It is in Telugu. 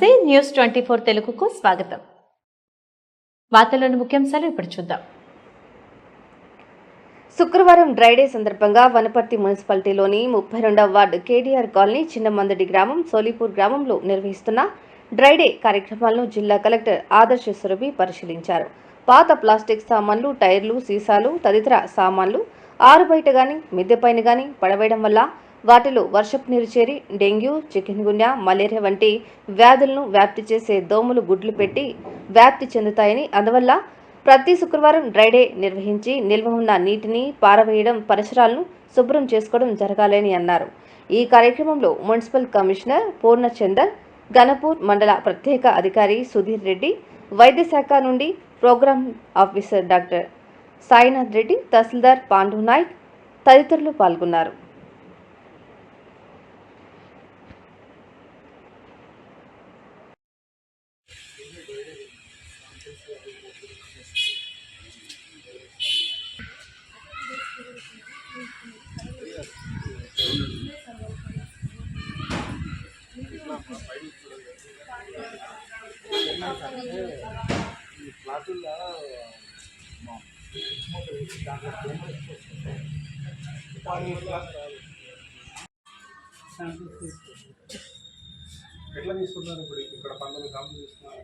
నమస్తే న్యూస్ 24 తెలుగుకు స్వాగతం. వార్తల్లోని ముఖ్యాంశాలు ఇప్పుడు చూద్దాం. శుక్రవారం డ్రైడే సందర్భంగా వనపర్తి మున్సిపాలిటీలోని 32వ వార్డు కేడీఆర్ కాలనీ చిన్నమందడి గ్రామం సోలీపూర్ గ్రామంలో నిర్వహిస్తున్న డ్రైడే కార్యక్రమాలను జిల్లా కలెక్టర్ ఆదర్శ సురభి పరిశీలించారు. పాత ప్లాస్టిక్ సామాన్లు, టైర్లు, సీసాలు తదితర సామాన్లు ఆరుబయట గాని మిద్దెపైన గాని పడవేయడం వల్ల వాటిలో వర్షపు నీరు చేరి డెంగ్యూ, చికెన్గున్యా, మలేరియా వంటి వ్యాధులను వ్యాప్తి చేసే దోమలు గుడ్లు పెట్టి వ్యాప్తి చెందుతాయని, అందువల్ల ప్రతి శుక్రవారం డ్రైడే నిర్వహించి నిల్వ ఉన్న నీటిని పారవేయడం, పరిసరాలను శుభ్రం చేసుకోవడం జరగాలని అన్నారు. ఈ కార్యక్రమంలో మున్సిపల్ కమిషనర్ పూర్ణచందర్, గణపూర్ మండల ప్రత్యేక అధికారి సుధీర్ రెడ్డి, వైద్య శాఖ నుండి programme officer doctor Sainath Reddy, tahsildar Pandu Nayak తదితరులు పాల్గొన్నారు. ఎట్లా తీసుకున్నారు? ఇప్పుడు ఇక్కడ 19 గ్రాములు తీసుకున్నారు.